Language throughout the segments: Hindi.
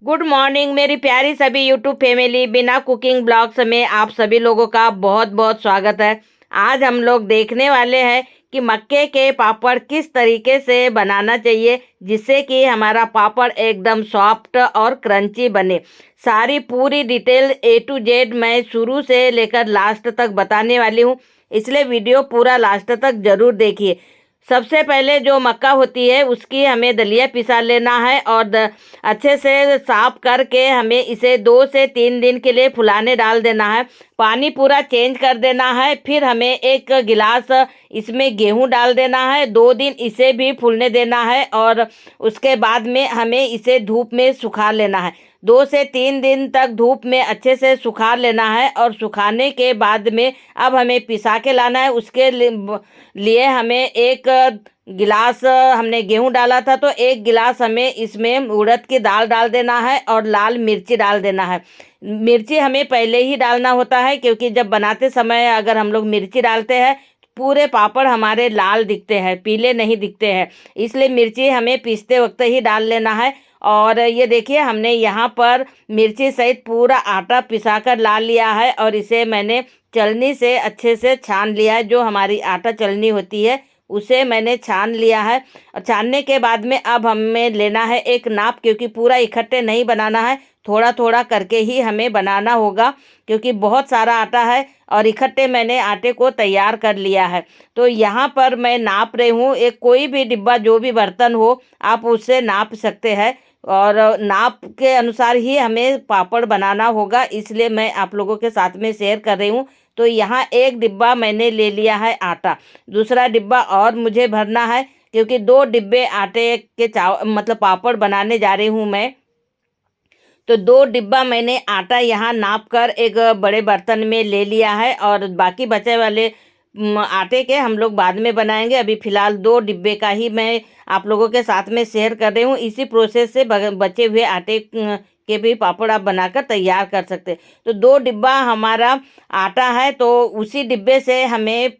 गुड मॉर्निंग मेरी प्यारी सभी यूट्यूब फैमिली। बिना कुकिंग ब्लॉग्स में आप सभी लोगों का बहुत बहुत स्वागत है। आज हम लोग देखने वाले हैं कि मक्के के पापड़ किस तरीके से बनाना चाहिए जिससे कि हमारा पापड़ एकदम सॉफ्ट और क्रंची बने। सारी पूरी डिटेल A to Z मैं शुरू से लेकर लास्ट तक बताने वाली हूँ, इसलिए वीडियो पूरा लास्ट तक जरूर देखिए। सबसे पहले जो मक्का होती है उसकी हमें दलिया पिसा लेना है और अच्छे से साफ करके हमें इसे 2 से 3 दिन के लिए फुलाने डाल देना है। पानी पूरा चेंज कर देना है। फिर हमें 1 गिलास इसमें गेहूं डाल देना है। 2 दिन इसे भी फूलने देना है और उसके बाद में हमें इसे धूप में सुखा लेना है। 2 से 3 दिन तक धूप में अच्छे से सुखा लेना है और सुखाने के बाद में अब हमें पिसा के लाना है। उसके लिए हमें 1 गिलास हमने गेहूं डाला था तो 1 गिलास हमें इसमें उड़द की दाल डाल देना है और लाल मिर्ची डाल देना है। मिर्ची हमें पहले ही डालना होता है क्योंकि जब बनाते समय अगर हम लोग मिर्ची डालते हैं पूरे पापड़ हमारे लाल दिखते हैं, पीले नहीं दिखते हैं, इसलिए मिर्ची हमें पीसते वक्त ही डाल लेना है। और ये देखिए हमने यहाँ पर मिर्ची सहित पूरा आटा पिसा कर ला लिया है और इसे मैंने चलनी से अच्छे से छान लिया है। जो हमारी आटा चलनी होती है उसे मैंने छान लिया है। और छानने के बाद में अब हमें लेना है एक नाप, क्योंकि पूरा इकट्ठे नहीं बनाना है, थोड़ा थोड़ा करके ही हमें बनाना होगा क्योंकि बहुत सारा आटा है और इकट्ठे मैंने आटे को तैयार कर लिया है। तो यहाँ पर मैं नाप रही हूँ। एक कोई भी डिब्बा जो भी बर्तन हो आप उससे नाप सकते हैं और नाप के अनुसार ही हमें पापड़ बनाना होगा, इसलिए मैं आप लोगों के साथ में शेयर कर रही हूँ। तो यहाँ 1 डिब्बा मैंने ले लिया है आटा, दूसरा डिब्बा और मुझे भरना है क्योंकि 2 डिब्बे आटे के मतलब पापड़ बनाने जा रही हूँ मैं। तो 2 डिब्बा मैंने आटा यहाँ नाप कर एक बड़े बर्तन में ले लिया है और बाकी बचे वाले आटे के हम लोग बाद में बनाएंगे। अभी फिलहाल 2 डिब्बे का ही मैं आप लोगों के साथ में शेयर कर रही हूँ। इसी प्रोसेस से बचे हुए आटे के भी पापड़ आप बनाकर तैयार कर सकते हैं। तो 2 डिब्बा हमारा आटा है तो उसी डिब्बे से हमें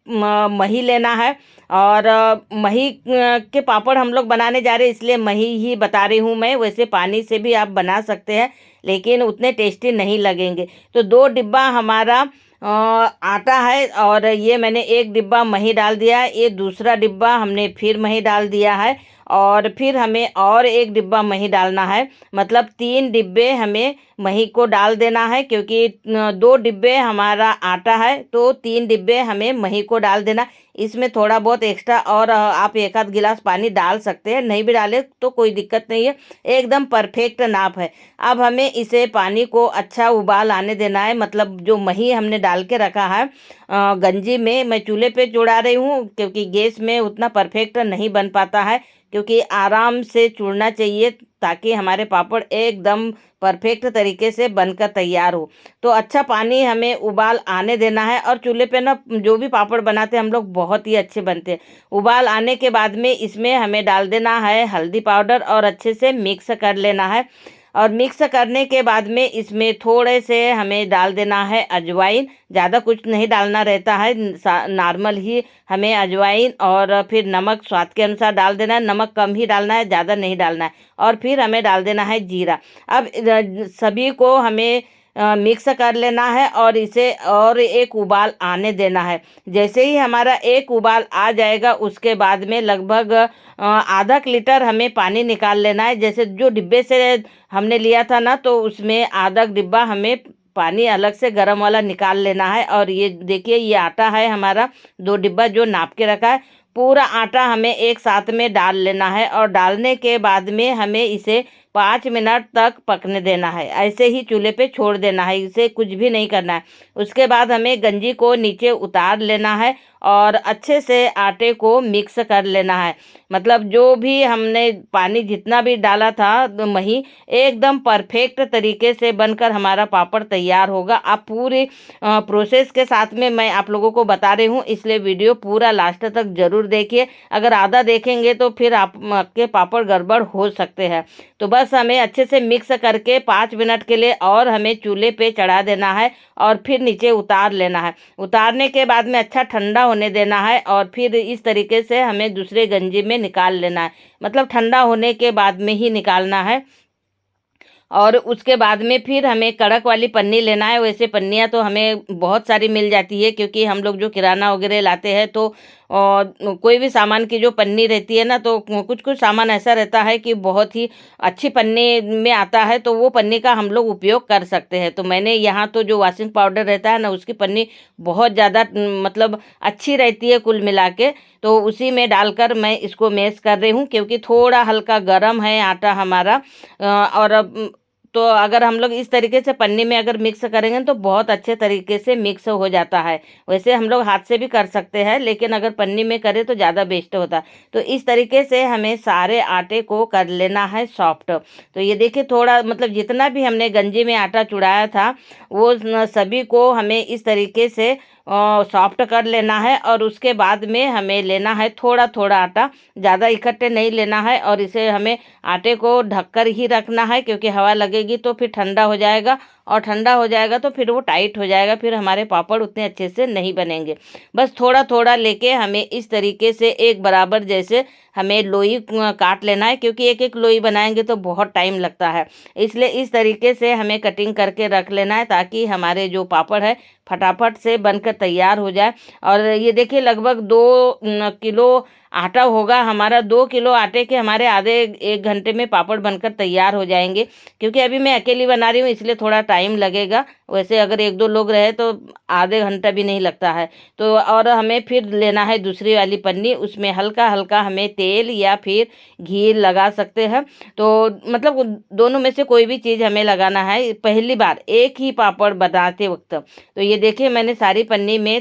मही लेना है और मही के पापड़ हम लोग बनाने जा रहे हैं इसलिए मही ही बता रही हूँ मैं। वैसे पानी से भी आप बना सकते हैं लेकिन उतने टेस्टी नहीं लगेंगे। तो 2 डिब्बा हमारा आटा है और ये मैंने 1 डिब्बा मही डाल दिया है। ये दूसरा डिब्बा हमने फिर मही डाल दिया है और फिर हमें और 1 डिब्बा मही डालना है। मतलब 3 डिब्बे हमें मही को डाल देना है क्योंकि 2 डिब्बे हमारा आटा है तो 3 डिब्बे हमें मही को डाल देना। इसमें थोड़ा बहुत एक्स्ट्रा और आप 1 आध गिलास पानी डाल सकते हैं, नहीं भी डाले तो कोई दिक्कत नहीं है, एकदम परफेक्ट नाप है। अब हमें इसे पानी को अच्छा उबाल आने देना है। मतलब जो मही हमने डाल के रखा है गंजी में, मैं चूल्हे पे चढ़ा रही हूँ क्योंकि गैस में उतना परफेक्ट नहीं बन पाता है, क्योंकि आराम से चूड़ना चाहिए ताकि हमारे पापड़ एकदम परफेक्ट तरीके से बनकर तैयार हो। तो अच्छा पानी हमें उबाल आने देना है और चूल्हे पे ना जो भी पापड़ बनाते हैं हम लोग बहुत ही अच्छे बनते हैं। उबाल आने के बाद में इसमें हमें डाल देना है हल्दी पाउडर और अच्छे से मिक्स कर लेना है। और मिक्स करने के बाद में इसमें थोड़े से हमें डाल देना है अजवाइन। ज़्यादा कुछ नहीं डालना रहता है, नॉर्मल ही हमें अजवाइन और फिर नमक स्वाद के अनुसार डाल देना है। नमक कम ही डालना है, ज़्यादा नहीं डालना है। और फिर हमें डाल देना है जीरा। अब सभी को हमें मिक्स कर लेना है और इसे और एक उबाल आने देना है। जैसे ही हमारा एक उबाल आ जाएगा उसके बाद में लगभग ½ लीटर हमें पानी निकाल लेना है। जैसे जो डिब्बे से हमने लिया था ना तो उसमें आधा डिब्बा हमें पानी अलग से गर्म वाला निकाल लेना है। और ये देखिए ये आटा है हमारा 2 डिब्बा जो नाप के रखा है, पूरा आटा हमें एक साथ में डाल लेना है और डालने के बाद में हमें इसे 5 मिनट तक पकने देना है। ऐसे ही चूल्हे पे छोड़ देना है, इसे कुछ भी नहीं करना है। उसके बाद हमें गंजी को नीचे उतार लेना है और अच्छे से आटे को मिक्स कर लेना है। मतलब जो भी हमने पानी जितना भी डाला था तो मही एकदम परफेक्ट तरीके से बनकर हमारा पापड़ तैयार होगा। आप पूरी प्रोसेस के साथ में मैं आप लोगों को बता रही हूँ, इसलिए वीडियो पूरा लास्ट तक जरूर देखिए। अगर आधा देखेंगे तो फिर आपके पापड़ गड़बड़ हो सकते हैं। तो बस हमें अच्छे से मिक्स करके 5 मिनट के लिए और हमें चूल्हे पे चढ़ा देना है और फिर नीचे उतार लेना है। उतारने के बाद में अच्छा ठंडा होने देना है और फिर इस तरीके से हमें दूसरे गंजी में निकाल लेना है। मतलब ठंडा होने के बाद में ही निकालना है। और उसके बाद में फिर हमें कड़क वाली पन्नी लेना है। वैसे पन्नियाँ तो हमें बहुत सारी मिल जाती है, क्योंकि हम लोग जो किराना वगैरह लाते हैं तो कोई भी सामान की जो पन्नी रहती है ना, तो कुछ कुछ सामान ऐसा रहता है कि बहुत ही अच्छी पन्नी में आता है, तो वो पन्नी का हम लोग उपयोग कर सकते हैं। तो मैंने यहाँ तो जो वॉशिंग पाउडर रहता है ना, उसकी पन्नी बहुत ज़्यादा मतलब अच्छी रहती है कुल मिला के। तो उसी में डालकर मैं इसको मैश कर रही हूँ, क्योंकि थोड़ा हल्का गर्म है आटा हमारा। और अब तो अगर हम लोग इस तरीके से पन्नी में अगर मिक्स करेंगे तो बहुत अच्छे तरीके से मिक्स हो जाता है। वैसे हम लोग हाथ से भी कर सकते हैं, लेकिन अगर पन्नी में करें तो ज़्यादा बेस्ट होता है। तो इस तरीके से हमें सारे आटे को कर लेना है सॉफ्ट। तो ये देखिए, थोड़ा मतलब जितना भी हमने गंजी में आटा चुराया था वो सभी को हमें इस तरीके से सॉफ्ट कर लेना है। और उसके बाद में हमें लेना है थोड़ा थोड़ा आटा, ज़्यादा इकट्ठे नहीं लेना है। और इसे हमें आटे को ढककर ही रखना है, क्योंकि हवा लगेगी तो फिर ठंडा हो जाएगा, और ठंडा हो जाएगा तो फिर वो टाइट हो जाएगा, फिर हमारे पापड़ उतने अच्छे से नहीं बनेंगे। बस थोड़ा थोड़ा लेके हमें इस तरीके से एक बराबर जैसे हमें लोई काट लेना है, क्योंकि एक एक लोई बनाएंगे तो बहुत टाइम लगता है। इसलिए इस तरीके से हमें कटिंग करके रख लेना है, ताकि हमारे जो पापड़ है फटाफट से बनकर तैयार हो जाए। और ये देखिए, लगभग 2 किलो आटा होगा हमारा। 2 किलो आटे के हमारे आधे 1 घंटे में पापड़ बनकर तैयार हो जाएंगे। क्योंकि अभी मैं अकेली बना रही हूँ, इसलिए थोड़ा टाइम लगेगा। वैसे अगर 1-2 लोग रहे तो आधे घंटा भी नहीं लगता है। तो और हमें फिर लेना है दूसरी वाली पन्नी, उसमें हल्का हल्का हमें तेल या फिर घी लगा सकते हैं। तो मतलब दोनों में से कोई भी चीज़ हमें लगाना है पहली बार एक ही पापड़ बनाते वक्त। तो ये देखिए, मैंने सारी पन्नी में